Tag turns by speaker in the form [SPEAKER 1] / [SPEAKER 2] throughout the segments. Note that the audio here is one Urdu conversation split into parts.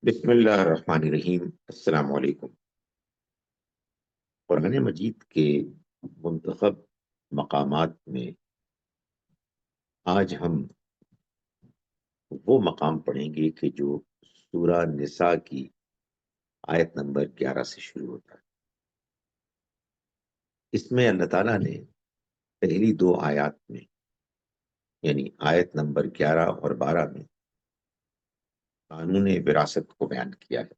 [SPEAKER 1] بسم اللہ الرحمن الرحیم۔ السلام علیکم۔ قرآن مجید کے منتخب مقامات میں آج ہم وہ مقام پڑھیں گے کہ جو سورہ نساء کی آیت نمبر 11 سے شروع ہوتا ہے۔ اس میں اللہ تعالیٰ نے پہلی دو آیات میں یعنی آیت نمبر 11 اور 12 میں قانون وراثت کو بیان کیا ہے۔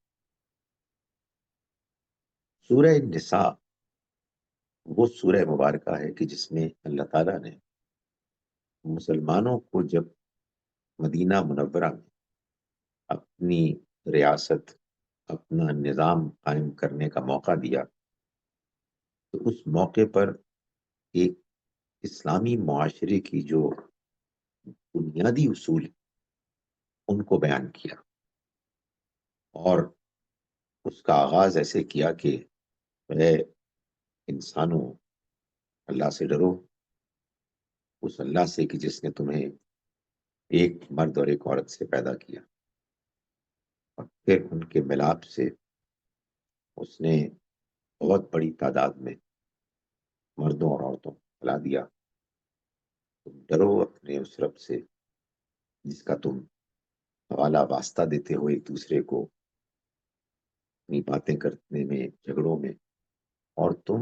[SPEAKER 1] سورہ نساء وہ سورہ مبارکہ ہے کہ جس میں اللہ تعالیٰ نے مسلمانوں کو جب مدینہ منورہ میں اپنی ریاست، اپنا نظام قائم کرنے کا موقع دیا تو اس موقع پر ایک اسلامی معاشرے کی جو بنیادی اصول ہیں ان کو بیان کیا، اور اس کا آغاز ایسے کیا کہ اے انسانوں، اللہ سے ڈرو، اس اللہ سے کہ جس نے تمہیں ایک مرد اور ایک عورت سے پیدا کیا، اور پھر ان کے ملاپ سے اس نے بہت بڑی تعداد میں مردوں اور عورتوں کو پھیلا دیا۔ تم ڈرو اپنے اس رب سے جس کا تم حوالہ واسطہ دیتے ہو ایک دوسرے کو اپنی باتیں کرنے میں، جھگڑوں میں، اور تم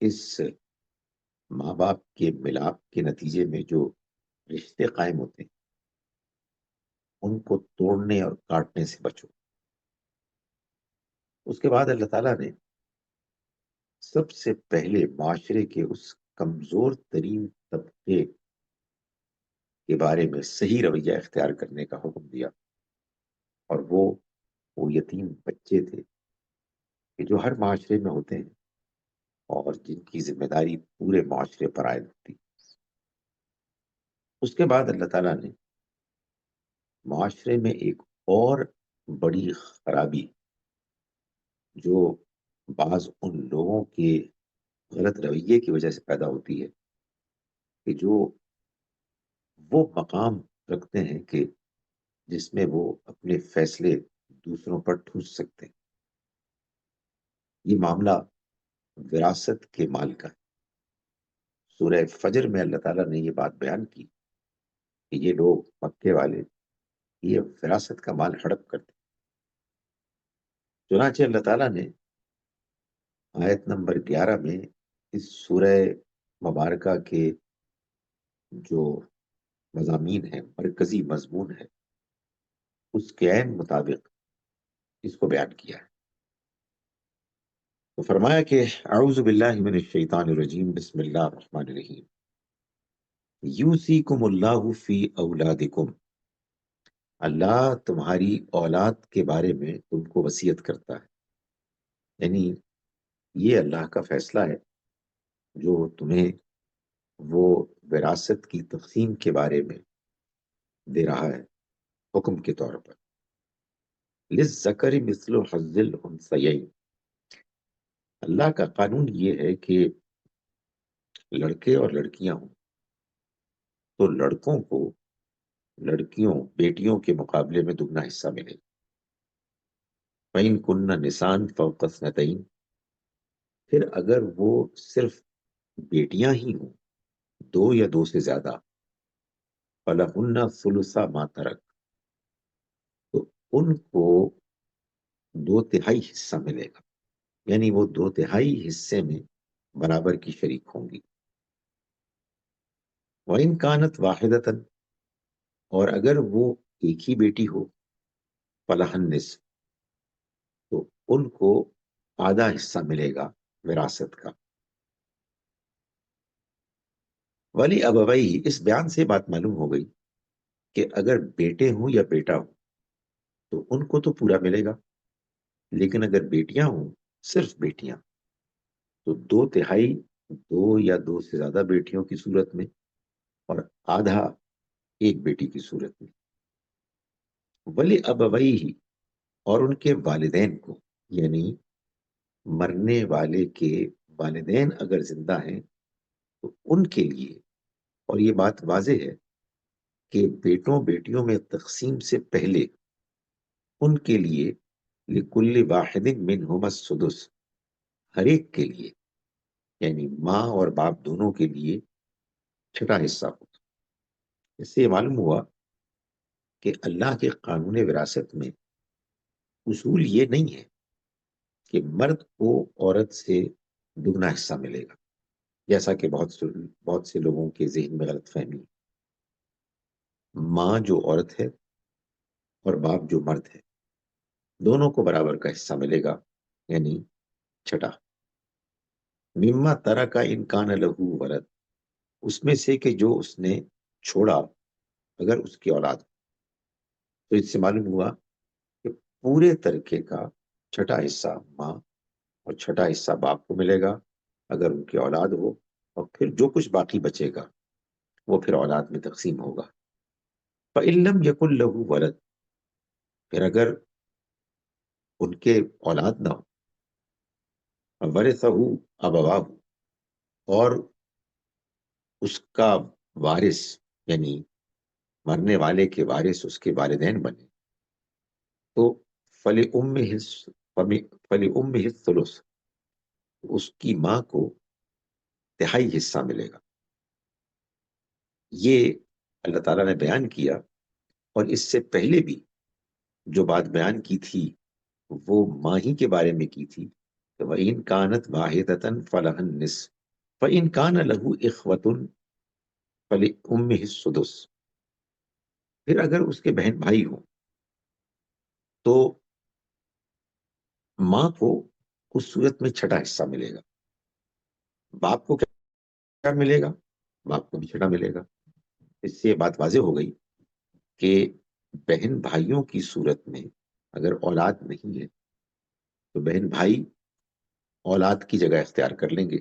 [SPEAKER 1] اس ماں باپ کے ملاپ کے نتیجے میں جو رشتے قائم ہوتے ہیں ان کو توڑنے اور کاٹنے سے بچو۔ اس کے بعد اللہ تعالیٰ نے سب سے پہلے معاشرے کے اس کمزور ترین طبقے کے بارے میں صحیح رویہ اختیار کرنے کا حکم دیا، اور وہ یتیم بچے تھے کہ جو ہر معاشرے میں ہوتے ہیں اور جن کی ذمہ داری پورے معاشرے پر عائد ہوتی۔ اس کے بعد اللہ تعالیٰ نے معاشرے میں ایک اور بڑی خرابی جو بعض ان لوگوں کے غلط رویے کی وجہ سے پیدا ہوتی ہے کہ جو وہ مقام رکھتے ہیں کہ جس میں وہ اپنے فیصلے دوسروں پر ٹھوس سکتے ہیں۔ یہ معاملہ وراثت کے مال کا ہے۔ سورہ فجر میں اللہ تعالیٰ نے یہ بات بیان کی کہ یہ لوگ مکے والے یہ وراثت کا مال ہڑپ کرتے۔ چنانچہ اللہ تعالیٰ نے آیت نمبر 11 میں اس سورہ مبارکہ کے جو مضامین ہیں، مرکزی مضمون ہے، اس کے عین مطابق اس کو بیان کیا ہے۔ تو فرمایا کہ اعوذ باللہ من الشیطان الرجیم، بسم اللہ الرحمن الرحیم، یوصیکم اللہ فی اولادکم، اللہ تمہاری اولاد کے بارے میں تم کو وصیت کرتا ہے، یعنی یہ اللہ کا فیصلہ ہے جو تمہیں وہ وراثت کی تقسیم کے بارے میں دے رہا ہے حکم کے طور پر۔ للذکر مثل حظ الانثیین، اللہ کا قانون یہ ہے کہ لڑکے اور لڑکیاں ہوں تو لڑکوں کو لڑکیوں بیٹیوں کے مقابلے میں دگنا حصہ ملے۔ فَإِن كُنَّ نِسَاءً فَوْقَ اثْنَتَيْنِ، پھر اگر وہ صرف بیٹیاں ہی ہوں، دو یا دو سے زیادہ، فَلَهُنَّ ثُلُثَ مَا تَرَكَ، تو ان کو دو تہائی حصہ ملے گا، یعنی وہ دو تہائی حصے میں برابر کی شریک ہوں گی۔ وَإِن كَانَتْ وَاحِدَةً، اور اگر وہ ایک ہی بیٹی ہو، فَلَهَا النِّصْفُ، تو ان کو آدھا حصہ ملے گا وراثت کا۔ ولی ابوئی، اس بیان سے بات معلوم ہو گئی کہ اگر بیٹے ہوں یا بیٹا ہو تو ان کو تو پورا ملے گا، لیکن اگر بیٹیاں ہوں، صرف بیٹیاں، تو دو تہائی دو یا دو سے زیادہ بیٹیوں کی صورت میں، اور آدھا ایک بیٹی کی صورت میں۔ ولی ابوئی ہی، اور ان کے والدین کو، یعنی مرنے والے کے والدین اگر زندہ ہیں تو ان کے لیے، اور یہ بات واضح ہے کہ بیٹوں بیٹیوں میں تقسیم سے پہلے ان کے لیے لکل واحد منہم السدس، ہر ایک کے لیے یعنی ماں اور باپ دونوں کے لیے چھٹا حصہ ہوتا۔ اس سے یہ معلوم ہوا کہ اللہ کے قانون وراثت میں اصول یہ نہیں ہے کہ مرد کو عورت سے دگنا حصہ ملے گا، جیسا کہ بہت سے لوگوں کے ذہن میں غلط فہمی ہے۔ ماں جو عورت ہے اور باپ جو مرد ہے، دونوں کو برابر کا حصہ ملے گا، یعنی چھٹا۔ مما ترا کا انکان لہو ولد، اس میں سے کہ جو اس نے چھوڑا اگر اس کی اولاد ہو۔ تو اس سے معلوم ہوا کہ پورے ترکے کا چھٹا حصہ ماں اور چھٹا حصہ باپ کو ملے گا اگر ان کی اولاد ہو، اور پھر جو کچھ باقی بچے گا وہ پھر اولاد میں تقسیم ہوگا۔ فَإِن لَمْ يَكُن لَهُ وَلَد، پھر اگر ان کے اولاد نہ ہو، وَرِثَهُ أَبَوَاهُ، اور اس کا وارث یعنی مرنے والے کے وارث اس کے والدین بنے، تو فَلِأُمِّهِ الثُّلُث، اس کی ماں کو تہائی حصہ ملے گا۔ یہ اللہ تعالیٰ نے بیان کیا، اور اس سے پہلے بھی جو بات بیان کی تھی وہ ماں ہی کے بارے میں کی تھی کہ وَإِن كَانَتْ وَاحِدَةً فَلَهَا النِّصْفُ فَإِن كَانَ لَهُ إِخْوَةٌ فَلِأُمِّهِ السُّدُسُ، پھر اگر اس کے بہن بھائی ہوں تو ماں کو اس صورت میں چھٹا حصہ ملے گا۔ باپ کو کیا ملے گا؟ باپ کو بھی چھٹا ملے گا۔ اس سے یہ بات واضح ہو گئی کہ بہن بھائیوں کی صورت میں اگر اولاد نہیں ہے تو بہن بھائی اولاد کی جگہ اختیار کر لیں گے،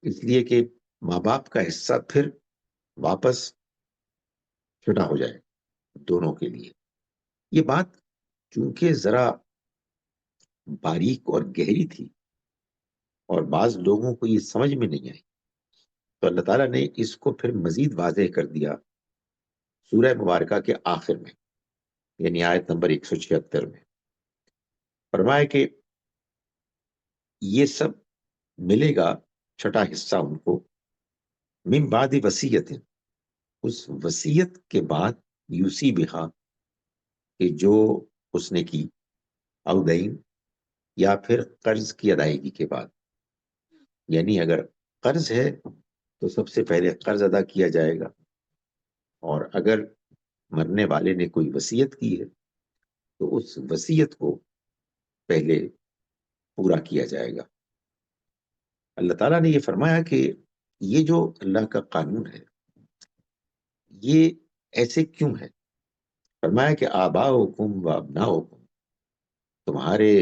[SPEAKER 1] اس لیے کہ ماں باپ کا حصہ پھر واپس چھٹا ہو جائے دونوں کے لیے۔ یہ بات چونکہ ذرا باریک اور گہری تھی اور بعض لوگوں کو یہ سمجھ میں نہیں آئی، تو اللہ تعالیٰ نے اس کو پھر مزید واضح کر دیا سورہ مبارکہ کے آخر میں، یعنی آیت نمبر 176 میں فرمایا کہ یہ سب ملے گا چھٹا حصہ ان کو من بعد وصیت، اس وصیت کے بعد یوسی بہا، کہ جو اس نے کی، او دین، یا پھر قرض کی ادائیگی کے بعد، یعنی اگر قرض ہے تو سب سے پہلے قرض ادا کیا جائے گا، اور اگر مرنے والے نے کوئی وصیت کی ہے تو اس وصیت کو پہلے پورا کیا جائے گا۔ اللہ تعالیٰ نے یہ فرمایا کہ یہ جو اللہ کا قانون ہے یہ ایسے کیوں ہے؟ فرمایا کہ آباؤکم و ابناؤکم، تمہارے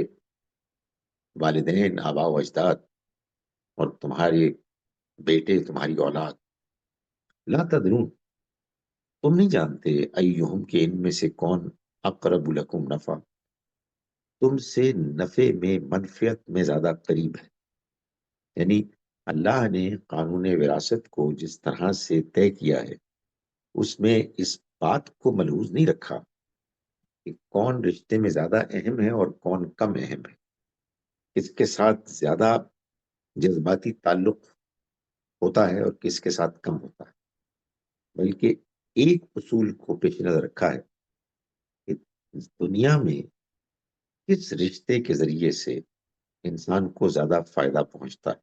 [SPEAKER 1] والدین، آباء و اجداد، اور تمہارے بیٹے، تمہاری اولاد، لا تدرون، تم نہیں جانتے، ایہم، کہ ان میں سے کون اقرب لکم نفع، تم سے نفع میں، منفعت میں زیادہ قریب ہے۔ یعنی اللہ نے قانون وراثت کو جس طرح سے طے کیا ہے اس میں اس بات کو ملحوظ نہیں رکھا کہ کون رشتے میں زیادہ اہم ہے اور کون کم اہم ہے، کس کے ساتھ زیادہ جذباتی تعلق ہوتا ہے اور کس کے ساتھ کم ہوتا ہے، بلکہ ایک اصول کو پیش نظر رکھا ہے کہ دنیا میں کس رشتے کے ذریعے سے انسان کو زیادہ فائدہ پہنچتا ہے۔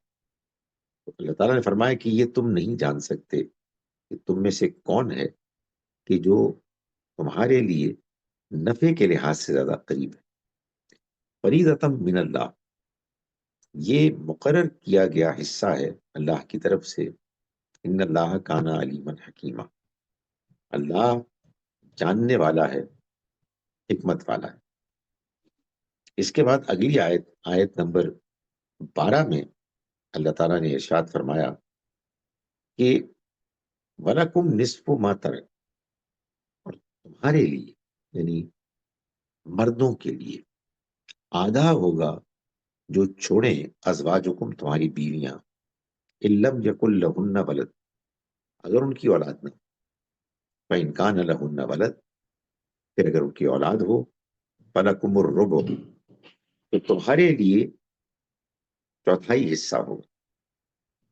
[SPEAKER 1] تو اللہ تعالیٰ نے فرمایا کہ یہ تم نہیں جان سکتے کہ تم میں سے کون ہے کہ جو تمہارے لیے نفع کے لحاظ سے زیادہ قریب ہے۔ فریضۃ من اللہ، یہ مقرر کیا گیا حصہ ہے اللہ کی طرف سے، ان اللہ کان علیما حکیما، اللہ جاننے والا ہے، حکمت والا ہے۔ اس کے بعد اگلی آیت نمبر 12 میں اللہ تعالیٰ نے ارشاد فرمایا کہ وَلَكُمْ نِصْفُ مَا تَرَكَ، اور تمہارے لیے یعنی مردوں کے لیے آدھا ہوگا جو چھوڑیں ازواجکم، تمہاری بیویاں، ان لم یکن لہن ولد، اگر ان کی اولاد نہ، فإن کان لہن ولد، پھر اگر ان کی اولاد ہو، فلکم الربع، تو تمہارے لیے چوتھائی حصہ ہوگا،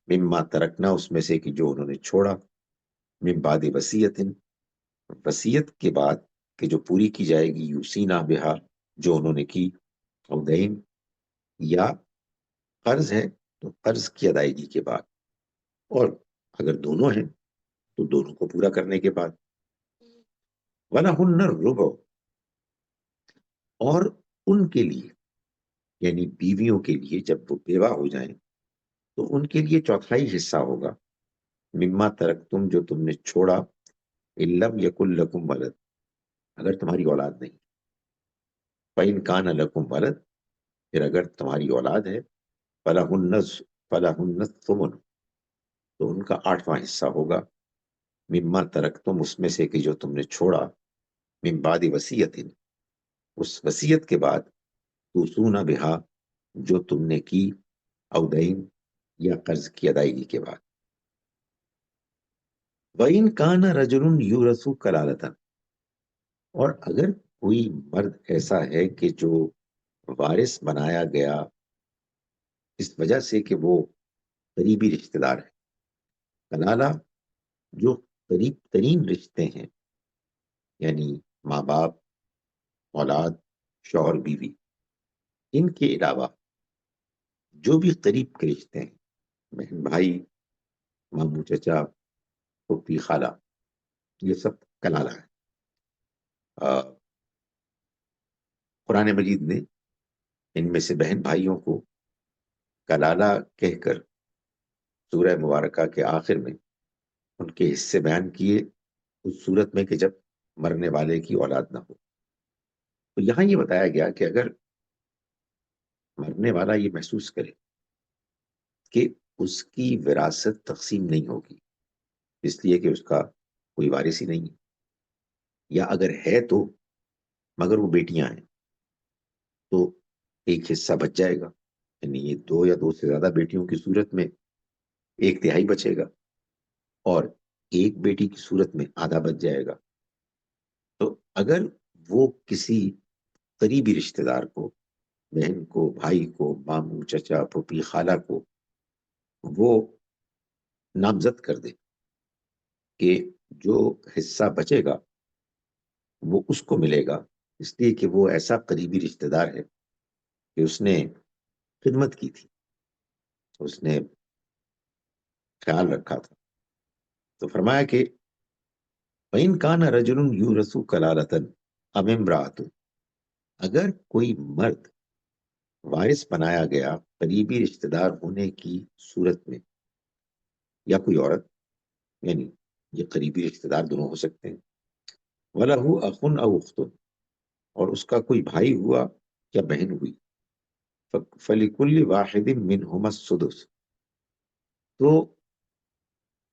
[SPEAKER 1] مما ترکنا، اس میں سے کہ جو انہوں نے چھوڑا، من بعد وصیت، وصیت کے بعد کہ جو پوری کی جائے گی، یوسینا بہا، جو انہوں نے کی، او دین، یا قرض ہے تو قرض کی ادائیگی کے بعد، اور اگر دونوں ہیں تو دونوں کو پورا کرنے کے بعد، وَلَهُنَّ الرُّبُعُ، اور ان کے لیے یعنی بیویوں کے لیے جب وہ بیوہ ہو جائیں تو ان کے لیے چوتھائی حصہ ہوگا، مما ترکتم، جو تم نے چھوڑا، ان لم یکن لکم ولد، اگر تمہاری اولاد نہیں، فإن کان لکم ولد، پھر اگر تمہاری اولاد ہے، فلہن الثمن، تو ان کا 8واں حصہ ہوگا، مما ترکتم، اس میں سے کہ جو تم نے چھوڑا، من بعد وصیت، اس وصیت کے بعد، توصون بہا، جو تم نے کی، او دین، یا قرض کی ادائیگی کے بعد، وَإِن كَانَ رَجُلٌ يُورَثُ كَلَالَةً، اور اگر کوئی مرد ایسا ہے کہ جو وارث بنایا گیا اس وجہ سے کہ وہ قریبی رشتہ دار ہے، کلالہ جو قریب ترین رشتے ہیں، یعنی ماں باپ، اولاد، شوہر بیوی، ان کے علاوہ جو بھی قریب کے رشتے ہیں، بہن بھائی، ماموں چچا، پھوپھی خالہ، یہ سب کلالہ ہے۔ قرآن مجید نے ان میں سے بہن بھائیوں کو کلالہ کہہ کر سورہ مبارکہ کے آخر میں ان کے حصے بیان کیے، اس صورت میں کہ جب مرنے والے کی اولاد نہ ہو۔ تو یہاں یہ بتایا گیا کہ اگر مرنے والا یہ محسوس کرے کہ اس کی وراثت تقسیم نہیں ہوگی اس لیے کہ اس کا کوئی وارث ہی نہیں ہے، یا اگر ہے تو مگر وہ بیٹیاں ہیں تو ایک حصہ بچ جائے گا، یعنی یہ 2 یا 2 سے زیادہ بیٹیوں کی صورت میں 1/3 بچے گا، اور ایک بیٹی کی صورت میں آدھا بچ جائے گا۔ تو اگر وہ کسی قریبی رشتہ دار کو، بہن کو، بھائی کو، ماموں چچا پھوپھی خالہ کو وہ نامزد کر دے کہ جو حصہ بچے گا وہ اس کو ملے گا، اس لیے کہ وہ ایسا قریبی رشتہ دار ہے کہ اس نے خدمت کی تھی، اس نے خیال رکھا تھا، تو فرمایا کہ وَإِن كَانَ رَجُلٌ يُورَثُ كَلَالَةً أَوِ امْرَأَةٌ، اگر کوئی مرد وارث بنایا گیا قریبی رشتہ دار ہونے کی صورت میں، یا کوئی عورت، یعنی یہ قریبی رشتہ دار دونوں ہو سکتے ہیں، وَلَهُ أَخٌ أَوْ أُخْتٌ، اور اس کا کوئی بھائی ہوا یا بہن ہوئی، فَلِكُلِّ وَاحِدٍ مِّنْهُمَا السُّدُسُ، تو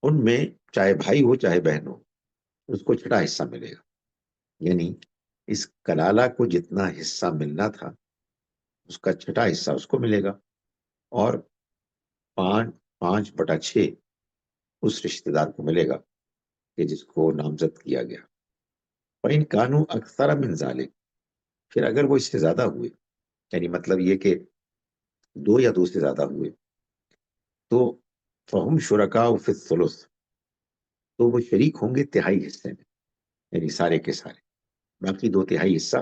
[SPEAKER 1] ان میں چاہے بھائی ہو چاہے بہن ہو اس کو چھٹا حصہ ملے گا، یعنی اس کلالہ کو جتنا حصہ ملنا تھا اس کا چھٹا حصہ اس کو ملے گا، اور 5/6 اس رشتہ دار کو ملے گا کہ جس کو نامزد کیا گیا۔ وَإِن كَانُوا أَكْثَرَ مِنْ ذَلِكَ، پھر اگر وہ اس سے زیادہ ہوئے، یعنی مطلب یہ کہ 2 یا 2 سے زیادہ ہوئے، تو فَهُمْ شُرَكَاءُ فِي الثُّلُثِ، تو وہ شریک ہوں گے تہائی حصے میں، یعنی سارے کے سارے، باقی 2/3 حصہ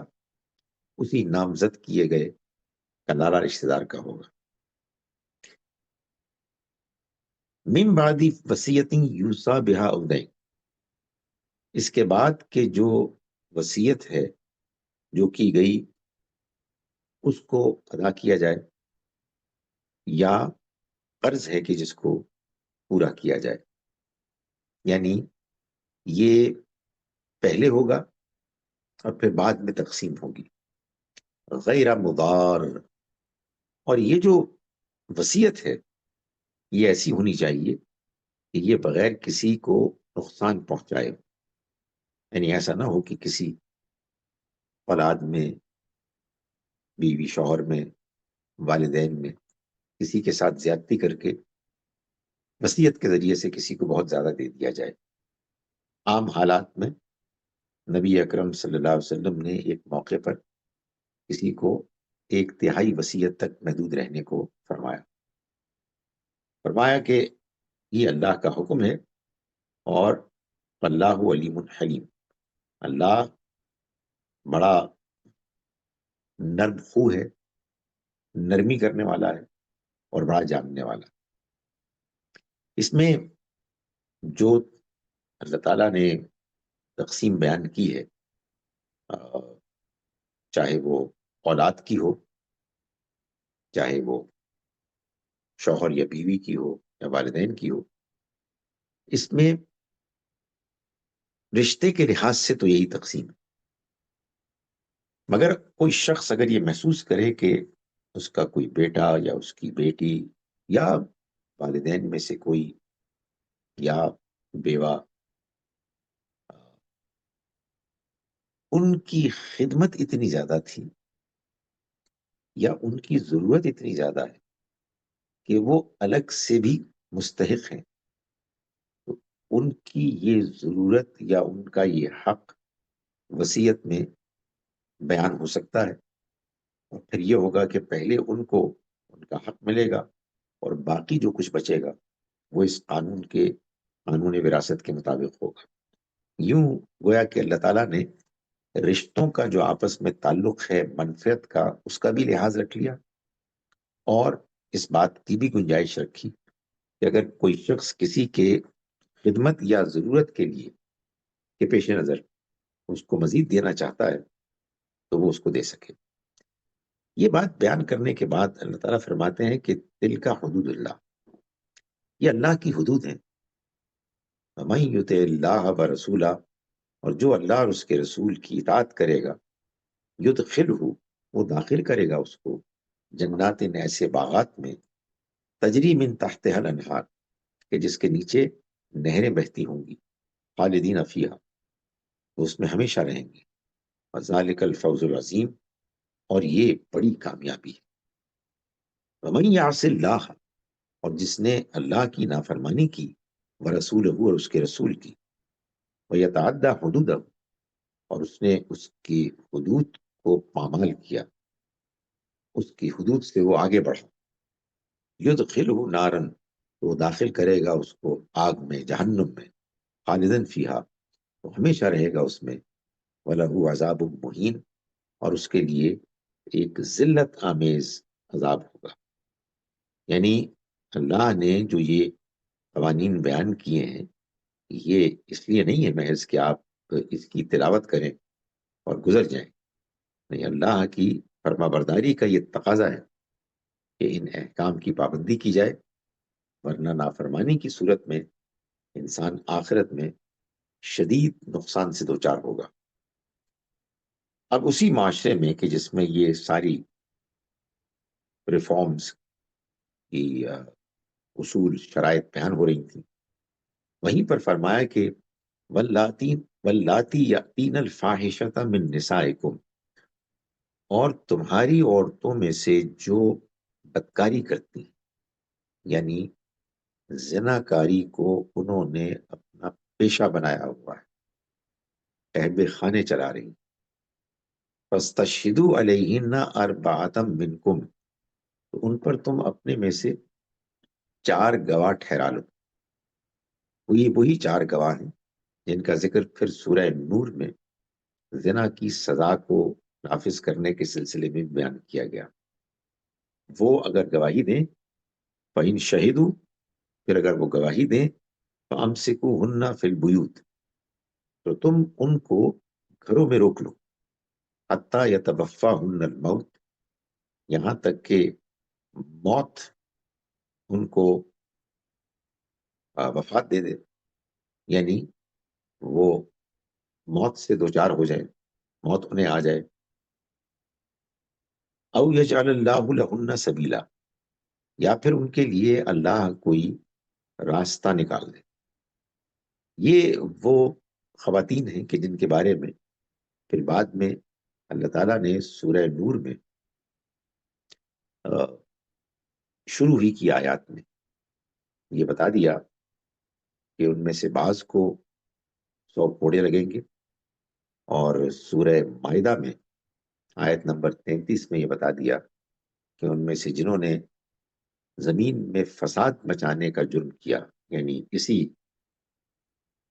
[SPEAKER 1] اسی نامزد کیے گئے کلالہ رشتہ دار کا ہوگا۔ من بعد وصیت یوصی بہا او دین، اس کے بعد کہ جو وصیت ہے جو کی گئی اس کو ادا کیا جائے، یا قرض ہے کہ جس کو پورا کیا جائے، یعنی یہ پہلے ہوگا اور پھر بعد میں تقسیم ہوگی، غیر مضار، اور یہ جو وصیت ہے یہ ایسی ہونی چاہیے کہ یہ بغیر کسی کو نقصان پہنچائے، یعنی ایسا نہ ہو کہ کسی اولاد میں، بیوی شوہر میں، والدین میں کسی کے ساتھ زیادتی کر کے وصیت کے ذریعے سے کسی کو بہت زیادہ دے دیا جائے۔ عام حالات میں نبی اکرم صلی اللہ علیہ وسلم نے ایک موقع پر کسی کو ایک تہائی وصیت تک محدود رہنے کو فرمایا کہ یہ اللہ کا حکم ہے، اور اللہ علیم حلیم، اللہ بڑا نرم خو ہے، نرمی کرنے والا ہے اور بڑا جاننے والا۔ اس میں جو اللہ تعالیٰ نے تقسیم بیان کی ہے، چاہے وہ اولاد کی ہو، چاہے وہ شوہر یا بیوی کی ہو یا والدین کی ہو، اس میں رشتے کے لحاظ سے تو یہی تقسیم ہے۔ مگر کوئی شخص اگر یہ محسوس کرے کہ اس کا کوئی بیٹا یا اس کی بیٹی یا والدین میں سے کوئی یا بیوہ، ان کی خدمت اتنی زیادہ تھی یا ان کی ضرورت اتنی زیادہ ہے کہ وہ الگ سے بھی مستحق ہیں، تو ان کی یہ ضرورت یا ان کا یہ حق وصیت میں بیان ہو سکتا ہے، اور پھر یہ ہوگا کہ پہلے ان کو ان کا حق ملے گا، اور باقی جو کچھ بچے گا وہ اس قانون وراثت کے مطابق ہوگا۔ یوں گویا کہ اللہ تعالیٰ نے رشتوں کا جو آپس میں تعلق ہے منفعت کا، اس کا بھی لحاظ رکھ لیا، اور اس بات کی بھی گنجائش رکھی کہ اگر کوئی شخص کسی کے خدمت یا ضرورت کے لیے کے پیش نظر اس کو مزید دینا چاہتا ہے تو وہ اس کو دے سکے۔ یہ بات بیان کرنے کے بعد اللہ تعالیٰ فرماتے ہیں کہ دل کا حدود اللہ، یہ اللہ کی حدود ہیں۔ وَمَن يُطِعِ اللَّهَ وَرَسُولَهُ، اور جو اللہ اور اس کے رسول کی اطاعت کرے گا، یدخلہ، وہ داخل کرے گا اس کو جنات، ایسے باغات میں، تجری من تحتها الانہار، کہ جس کے نیچے نہریں بہتی ہوں گی، خالدین فیہا، وہ اس میں ہمیشہ رہیں گے، وذالک الفوز العظیم، اور یہ بڑی کامیابی ہے۔ ومن یعص اللہ، اور جس نے اللہ کی نافرمانی کی، ورسولہ، اور اس کے رسول کی، ویتعدی حدودہ، اور اس نے اس کی حدود کو پامال کیا، اس کی حدود سے وہ آگے بڑھا، یدخلہ نارن، تو وہ داخل کرے گا اس کو آگ میں، جہنم میں، خالدن فیہا، وہ ہمیشہ رہے گا اس میں، وَلَهُ عذاب مہین، اور اس کے لیے ایک ذلت آمیز عذاب ہوگا۔ یعنی اللہ نے جو یہ قوانین بیان کیے ہیں، یہ اس لیے نہیں ہے محض کہ آپ اس کی تلاوت کریں اور گزر جائیں، نہیں، اللہ کی فرما برداری کا یہ تقاضا ہے کہ ان احکام کی پابندی کی جائے، ورنہ نافرمانی کی صورت میں انسان آخرت میں شدید نقصان سے دوچار ہوگا۔ اب اسی معاشرے میں کہ جس میں یہ ساری ریفارمز کی اصول، شرائط بیان ہو رہی تھیں، وہیں پر فرمایا کہ واللاتی یاتین الفاحشۃ من نسائکم، اور تمہاری عورتوں میں سے جو بدکاری کرتی ہیں، یعنی زناکاری کو انہوں نے اپنا پیشہ بنایا ہوا ہے، عہب خانے چلا رہی ہیں، فاستشہدوا علیہن اربعۃ منکم، تو ان پر تم اپنے میں سے 4 گواہ ٹھہرا لو۔ وہی 4 گواہ ہیں جن کا ذکر پھر سورہ نور میں زنا کی سزا کو نافذ کرنے کے سلسلے میں بیان کیا گیا۔ وہ اگر گواہی دیں، فَإِن شَهِدُوا، پھر اگر وہ گواہی دیں، فَأَمْسِكُوهُنَّ فِي الْبُيُوتِ، تو تم ان کو گھروں میں روک لو، حَتَّى يَتَوَفَّاهُنَّ الْمَوْتُ، یہاں تک کہ موت ان کو وفات دے دے، یعنی وہ موت سے دوچار ہو جائے، موت انہیں آ جائے، او یجعل اللہ لہن سبیلا، یا پھر ان کے لیے اللہ کوئی راستہ نکال دے۔ یہ وہ خواتین ہیں کہ جن کے بارے میں پھر بعد میں اللہ تعالیٰ نے سورہ نور میں شروع ہی کی آیات میں یہ بتا دیا کہ ان میں سے بعض کو 100 کوڑے لگیں گے، اور سورہ مائدہ میں آیت نمبر 33 میں یہ بتا دیا کہ ان میں سے جنہوں نے زمین میں فساد مچانے کا جرم کیا، یعنی اسی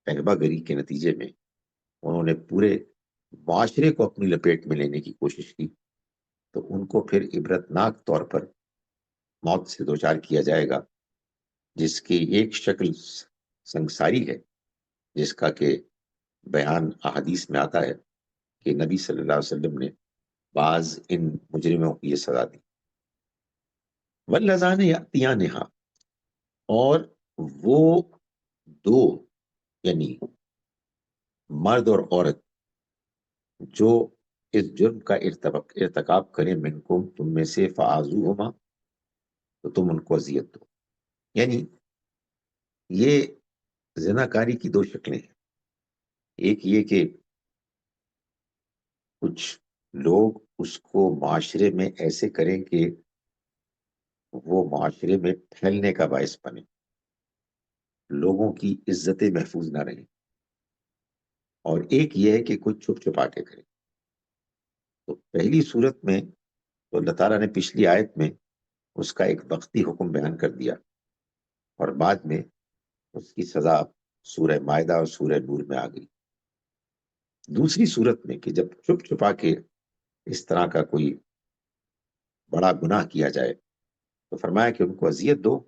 [SPEAKER 1] اغبا گری کے نتیجے میں انہوں نے پورے معاشرے کو اپنی لپیٹ میں لینے کی کوشش کی، تو ان کو پھر عبرتناک طور پر موت سے دوچار کیا جائے گا، جس کی ایک شکل سنگساری ہے، جس کا کہ بیان احادیث میں آتا ہے کہ نبی صلی اللہ علیہ وسلم نے بعض ان مجرموں کو یہ سزا دی۔ واللذان یأتیانہا، اور وہ دو یعنی مرد اور عورت جو اس جرم کا ارتکاب کریں منکم، تم میں سے، فآذوہما، تو تم ان کو اذیت دو۔ یعنی یہ زناکاری کی دو شکلیں ہیں، ایک یہ کہ کچھ لوگ اس کو معاشرے میں ایسے کریں کہ وہ معاشرے میں پھیلنے کا باعث بنے، لوگوں کی عزتیں محفوظ نہ رہیں، اور ایک یہ ہے کہ کوئی چھپ چھپا کے کرے۔ تو پہلی صورت میں تو اللہ تعالیٰ نے پچھلی آیت میں اس کا ایک وقتی حکم بیان کر دیا، اور بعد میں اس کی سزا سورہ مائدہ اور سورہ نور میں آ گئی۔ دوسری صورت میں کہ جب چھپ چھپا کے اس طرح کا کوئی بڑا گناہ کیا جائے، تو فرمایا کہ ان کو اذیت دو،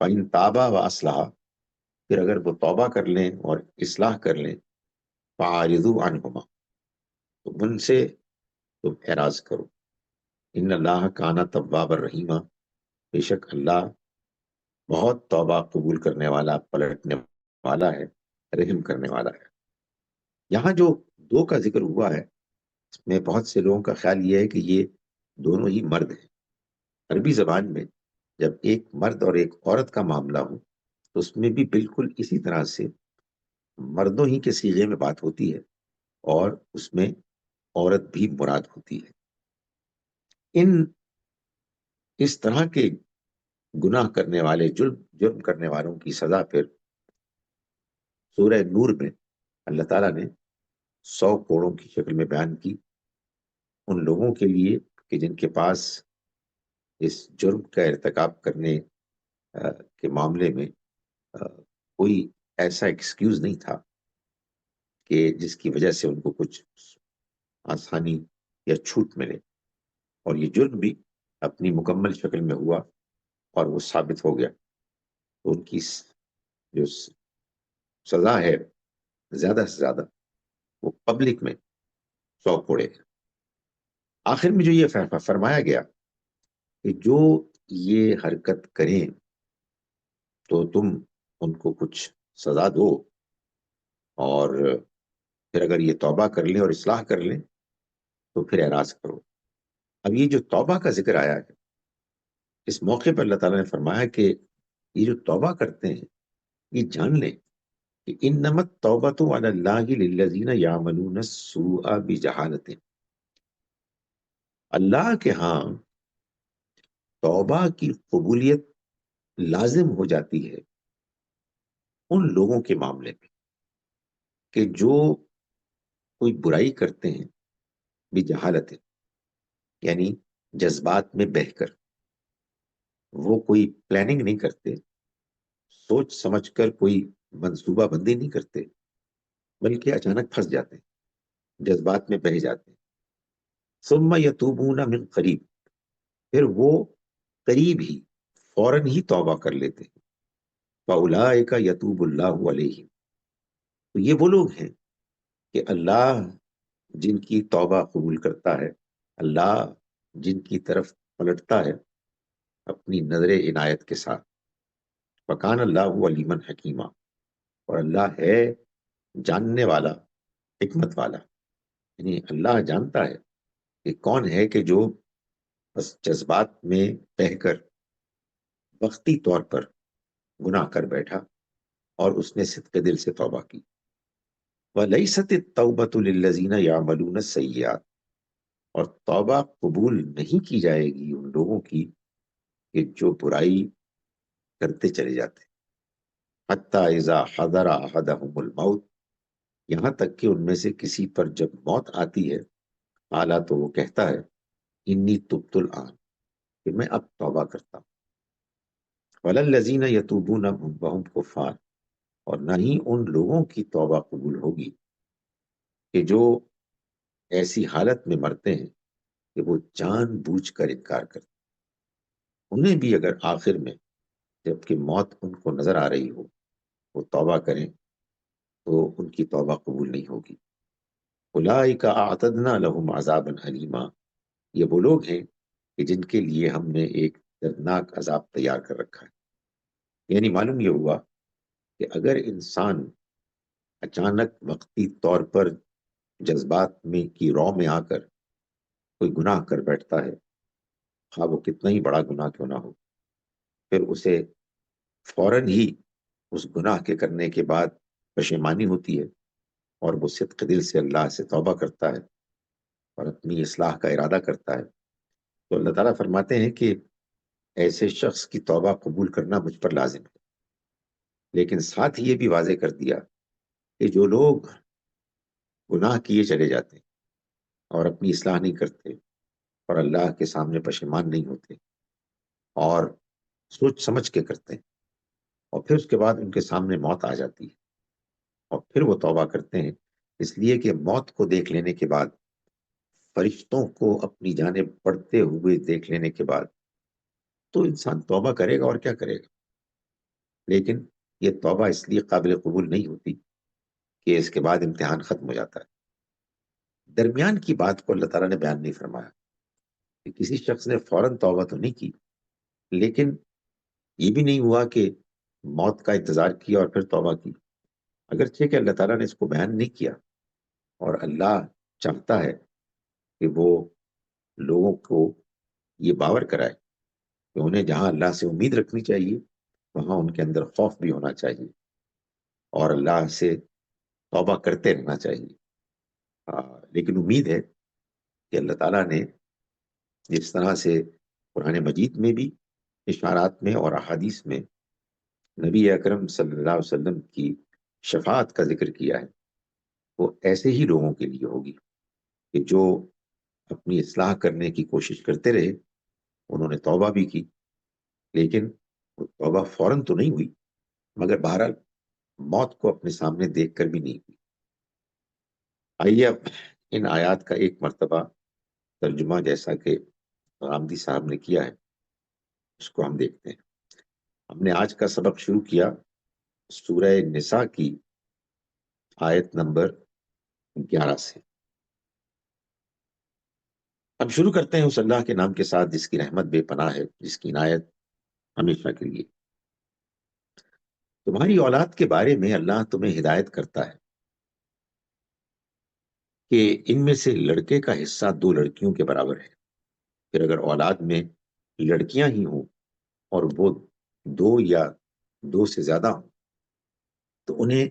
[SPEAKER 1] فَإِن تَابَا وَأَصْلَحَا، پھر اگر وہ توبہ کر لیں اور اصلاح کر لیں، فَأَعْرِضُوا عَنْهُمَا، تو ان سے تم اعراض کرو، ان اللہ کان توابا رحیما، بے شک اللہ بہت توبہ قبول کرنے والا، پلٹنے والا ہے، رحم کرنے والا ہے۔ یہاں جو دو کا ذکر ہوا ہے، اس میں بہت سے لوگوں کا خیال یہ ہے کہ یہ دونوں ہی مرد ہیں۔ عربی زبان میں جب ایک مرد اور ایک عورت کا معاملہ ہو تو اس میں بھی بالکل اسی طرح سے مردوں ہی کے صیغے میں بات ہوتی ہے، اور اس میں عورت بھی مراد ہوتی ہے۔ اس طرح کے گناہ کرنے والے، جرم کرنے والوں کی سزا پھر سورہ نور میں اللہ تعالیٰ نے 100 کوڑوں کی شکل میں بیان کی ان لوگوں کے لیے کہ جن کے پاس اس جرم کا ارتکاب کرنے کے معاملے میں کوئی ایسا ایکسکیوز نہیں تھا کہ جس کی وجہ سے ان کو کچھ آسانی یا چھوٹ ملے، اور یہ جرم بھی اپنی مکمل شکل میں ہوا اور وہ ثابت ہو گیا، تو ان کی جو سزا ہے زیادہ سے زیادہ وہ پبلک میں 100 کوڑے۔ آخر میں جو یہ فرمایا گیا کہ جو یہ حرکت کریں تو تم ان کو کچھ سزا دو، اور پھر اگر یہ توبہ کر لیں اور اصلاح کر لیں تو پھر اعراض کرو۔ اب یہ جو توبہ کا ذکر آیا ہے، اس موقع پر اللہ تعالیٰ نے فرمایا کہ یہ جو توبہ کرتے ہیں یہ جان لیں کہ انما التوبۃ علی اللہ للذین یعملون السوء بجہالۃ، اللہ کے ہاں توبہ کی قبولیت لازم ہو جاتی ہے ان لوگوں کے معاملے میں کہ جو کوئی برائی کرتے ہیں بجہالت، یعنی جذبات میں بہہ کر، وہ کوئی پلاننگ نہیں کرتے، سوچ سمجھ کر کوئی منصوبہ بندی نہیں کرتے، بلکہ اچانک پھنس جاتے ہیں، جذبات میں بہہ جاتے ہیں۔ ثم یتوبون من قریب، پھر وہ قریب ہی فوراً ہی توبہ کر لیتے ہیں۔ فاولئک یتوب اللہ علیہم، تو یہ وہ لوگ ہیں کہ اللہ جن کی توبہ قبول کرتا ہے، اللہ جن کی طرف پلٹتا ہے اپنی نظر عنایت کے ساتھ۔ وکان اللہ علیما حکیما، اور اللہ ہے جاننے والا، حکمت والا، یعنی اللہ جانتا ہے کہ کون ہے کہ جو بس جذبات میں بہہ کر وقتی طور پر گناہ کر بیٹھا اور اس نے صدق دل سے توبہ کی۔ وَلَيْسَتِ التَّوْبَةُ لِلَّذِينَ يَعْمَلُونَ السَّيِّئَاتِ، اور توبہ قبول نہیں کی جائے گی ان لوگوں کی کہ جو برائی کرتے چلے جاتے، حَتَّى إِذَا حَضَرَ أَحَدَهُمُ الْمَوْتُ، یہاں تک کہ ان میں سے کسی پر جب موت آتی ہے، اعلیٰ تو وہ کہتا ہے انی تبت الآن، کہ میں اب توبہ کرتا ہوں، وللذین یتوبون وہم کفار، اور نہ ہی ان لوگوں کی توبہ قبول ہوگی کہ جو ایسی حالت میں مرتے ہیں کہ وہ جان بوجھ کر انکار کرتے ہیں۔ انہیں بھی اگر آخر میں جبکہ موت ان کو نظر آ رہی ہو وہ توبہ کریں تو ان کی توبہ قبول نہیں ہوگی۔ اولئک اعتدنا لهم عذابا علیما، یہ وہ لوگ ہیں کہ جن کے لیے ہم نے ایک دردناک عذاب تیار کر رکھا ہے۔ یعنی معلوم یہ ہوا کہ اگر انسان اچانک وقتی طور پر جذبات میں کی رو میں آ کر کوئی گناہ کر بیٹھتا ہے، خواہ وہ کتنا ہی بڑا گناہ کیوں نہ ہو، پھر اسے فوراً ہی اس گناہ کے کرنے کے بعد پشیمانی ہوتی ہے اور وہ صدق دل سے اللہ سے توبہ کرتا ہے اور اپنی اصلاح کا ارادہ کرتا ہے، تو اللہ تعالیٰ فرماتے ہیں کہ ایسے شخص کی توبہ قبول کرنا مجھ پر لازم ہے۔ لیکن ساتھ ہی یہ بھی واضح کر دیا کہ جو لوگ گناہ کیے چلے جاتے ہیں اور اپنی اصلاح نہیں کرتے اور اللہ کے سامنے پشیمان نہیں ہوتے اور سوچ سمجھ کے کرتے ہیں، اور پھر اس کے بعد ان کے سامنے موت آ جاتی ہے اور پھر وہ توبہ کرتے ہیں، اس لیے کہ موت کو دیکھ لینے کے بعد، فرشتوں کو اپنی جانب بڑھتے ہوئے دیکھ لینے کے بعد تو انسان توبہ کرے گا اور کیا کرے گا۔ لیکن یہ توبہ اس لیے قابل قبول نہیں ہوتی کہ اس کے بعد امتحان ختم ہو جاتا ہے۔ درمیان کی بات کو اللہ تعالیٰ نے بیان نہیں فرمایا کہ کسی شخص نے فوراً توبہ تو نہیں کی، لیکن یہ بھی نہیں ہوا کہ موت کا انتظار کیا اور پھر توبہ کی۔ اگرچہ کہ اللہ تعالیٰ نے اس کو بیان نہیں کیا، اور اللہ چاہتا ہے کہ وہ لوگوں کو یہ باور کرائے کہ انہیں جہاں اللہ سے امید رکھنی چاہیے وہاں ان کے اندر خوف بھی ہونا چاہیے اور اللہ سے توبہ کرتے رہنا چاہیے۔ لیکن امید ہے کہ اللہ تعالیٰ نے جس طرح سے قرآن مجید میں بھی اشارات میں اور احادیث میں نبی اکرم صلی اللہ علیہ وسلم کی شفاعت کا ذکر کیا ہے، وہ ایسے ہی لوگوں کے لیے ہوگی کہ جو اپنی اصلاح کرنے کی کوشش کرتے رہے، انہوں نے توبہ بھی کی، لیکن وہ توبہ فوراً تو نہیں ہوئی، مگر بہرحال موت کو اپنے سامنے دیکھ کر بھی نہیں ہوئی۔ آئیے اب ان آیات کا ایک مرتبہ ترجمہ جیسا کہ غامدی صاحب نے کیا ہے اس کو ہم دیکھتے ہیں۔ ہم نے آج کا سبق شروع کیا سورہ نساء کی آیت نمبر 11 سے۔ ہم شروع کرتے ہیں اس اللہ کے نام کے ساتھ جس کی رحمت بے پناہ ہے، جس کی عنایت ہمیشہ کے لیے۔ تمہاری اولاد کے بارے میں اللہ تمہیں ہدایت کرتا ہے کہ ان میں سے لڑکے کا حصہ 2 لڑکیوں کے برابر ہے، پھر اگر اولاد میں لڑکیاں ہی ہوں اور وہ 2 یا 2 سے زیادہ ہوں تو انہیں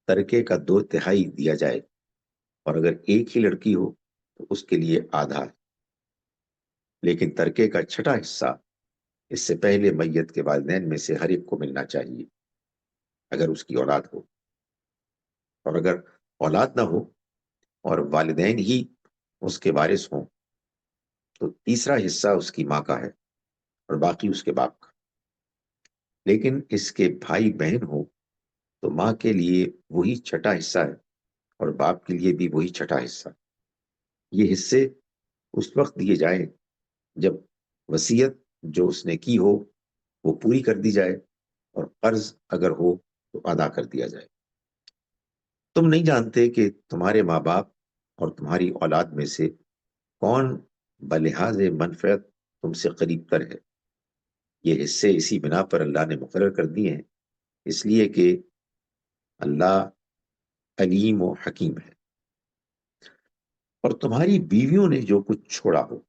[SPEAKER 1] ترکے کا 2/3 دیا جائے، اور اگر ایک ہی لڑکی ہو تو اس کے لیے آدھا ہے، لیکن ترکے کا چھٹا حصہ اس سے پہلے میت کے والدین میں سے ہر ایک کو ملنا چاہیے اگر اس کی اولاد ہو، اور اگر اولاد نہ ہو اور والدین ہی اس کے وارث ہوں تو تیسرا حصہ اس کی ماں کا ہے اور باقی اس کے باپ کا۔ لیکن اس کے بھائی بہن ہو تو ماں کے لیے وہی چھٹا حصہ ہے اور باپ کے لیے بھی وہی چھٹا حصہ۔ یہ حصے اس وقت دیے جائیں جب وصیت جو اس نے کی ہو وہ پوری کر دی جائے اور قرض اگر ہو تو ادا کر دیا جائے۔ تم نہیں جانتے کہ تمہارے ماں باپ اور تمہاری اولاد میں سے کون بلحاظ منفعت تم سے قریب تر ہے۔ یہ حصے اسی بنا پر اللہ نے مقرر کر دیے ہیں، اس لیے کہ اللہ علیم و حکیم ہے۔ اور تمہاری بیویوں نے جو کچھ چھوڑا ہو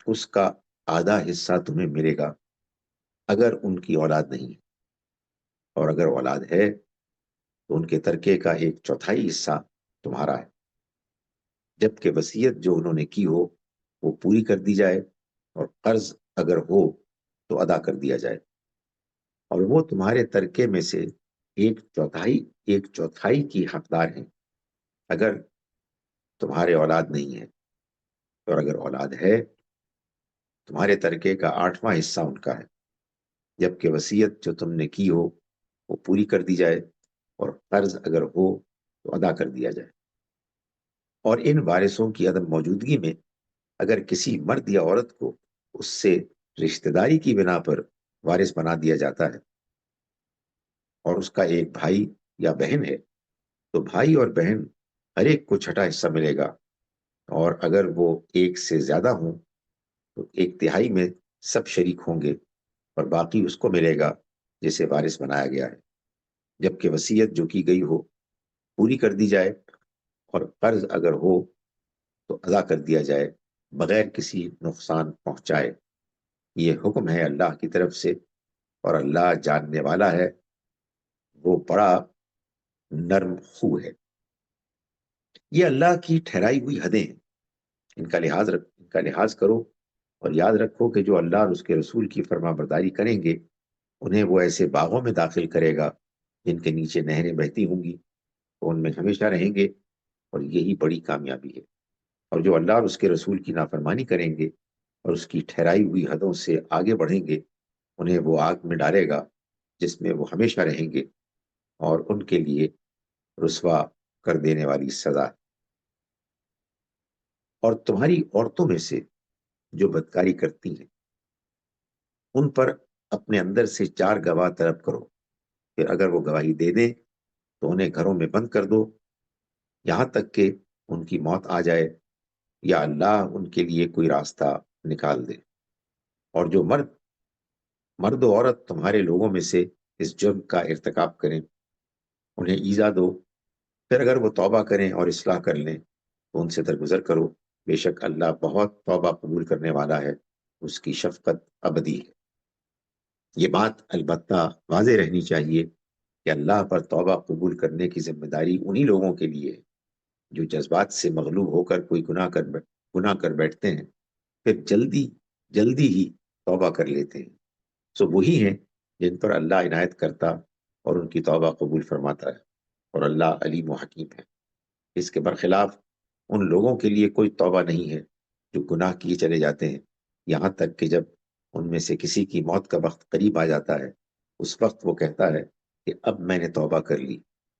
[SPEAKER 1] اس کا آدھا حصہ تمہیں ملے گا اگر ان کی اولاد نہیں ہے، اور اگر اولاد ہے تو ان کے ترکے کا 1/4 حصہ تمہارا ہے، جبکہ وصیت جو انہوں نے کی ہو وہ پوری کر دی جائے اور قرض اگر ہو تو ادا کر دیا جائے، اور وہ تمہارے ترکے میں سے 1/4 کی حقدار ہیں اگر تمہارے اولاد نہیں ہے، اور اگر اولاد ہے تمہارے ترکے کا 8واں حصہ ان کا ہے، جبکہ وصیت جو تم نے کی ہو وہ پوری کر دی جائے اور قرض اگر ہو تو ادا کر دیا جائے۔ اور ان وارثوں کی عدم موجودگی میں اگر کسی مرد یا عورت کو اس سے رشتہ داری کی بنا پر وارث بنا دیا جاتا ہے اور اس کا ایک بھائی یا بہن ہے تو بھائی اور بہن ہر ایک کو چھٹا حصہ ملے گا، اور اگر وہ ایک سے زیادہ ہوں تو 1/3 میں سب شریک ہوں گے اور باقی اس کو ملے گا جسے وارث بنایا گیا ہے، جبکہ وصیت جو کی گئی ہو پوری کر دی جائے اور قرض اگر ہو تو ادا کر دیا جائے بغیر کسی نقصان پہنچائے۔ یہ حکم ہے اللہ کی طرف سے، اور اللہ جاننے والا ہے، وہ بڑا نرم خو ہے۔ یہ اللہ کی ٹھہرائی ہوئی حدیں ہیں، ان کا لحاظ کرو اور یاد رکھو کہ جو اللہ اور اس کے رسول کی فرما برداری کریں گے انہیں وہ ایسے باغوں میں داخل کرے گا جن کے نیچے نہریں بہتی ہوں گی، تو ان میں ہمیشہ رہیں گے، اور یہی بڑی کامیابی ہے۔ اور جو اللہ اور اس کے رسول کی نافرمانی کریں گے اور اس کی ٹھہرائی ہوئی حدوں سے آگے بڑھیں گے انہیں وہ آگ میں ڈالے گا جس میں وہ ہمیشہ رہیں گے، اور ان کے لیے رسوا کر دینے والی سزا ہے۔ اور تمہاری عورتوں میں سے جو بدکاری کرتی ہیں ان پر اپنے اندر سے 4 گواہ طلب کرو، پھر اگر وہ گواہی دے دیں تو انہیں گھروں میں بند کر دو یہاں تک کہ ان کی موت آ جائے یا اللہ ان کے لیے کوئی راستہ نکال دے۔ اور جو مرد و عورت تمہارے لوگوں میں سے اس جرم کا ارتکاب کریں انہیں ایذا دو، پھر اگر وہ توبہ کریں اور اصلاح کر لیں تو ان سے درگزر کرو، بے شک اللہ بہت توبہ قبول کرنے والا ہے، اس کی شفقت ابدی ہے۔ یہ بات البتہ واضح رہنی چاہیے کہ اللہ پر توبہ قبول کرنے کی ذمہ داری انہی لوگوں کے لیے ہے جو جذبات سے مغلوب ہو کر کوئی گناہ کر بیٹھتے ہیں، پھر جلدی ہی توبہ کر لیتے ہیں، سو وہی ہیں جن پر اللہ عنایت کرتا اور ان کی توبہ قبول فرماتا ہے، اور اللہ علیم و حکیم ہے۔ اس کے برخلاف ان لوگوں کے لیے کوئی توبہ نہیں ہے جو گناہ کیے چلے جاتے ہیں یہاں تک کہ جب ان میں سے کسی کی موت کا وقت قریب آ جاتا ہے اس وقت وہ کہتا ہے کہ اب میں نے توبہ کر لی۔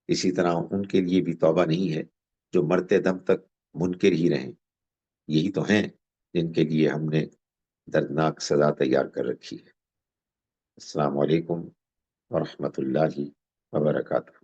[SPEAKER 1] اسی طرح ان کے لیے بھی توبہ نہیں ہے جو مرتے دم تک منکر ہی رہیں۔ یہی تو ہیں جن کے لیے ہم نے دردناک سزا تیار کر رکھی ہے۔ السلام علیکم ورحمۃ اللہ وبرکاتہ۔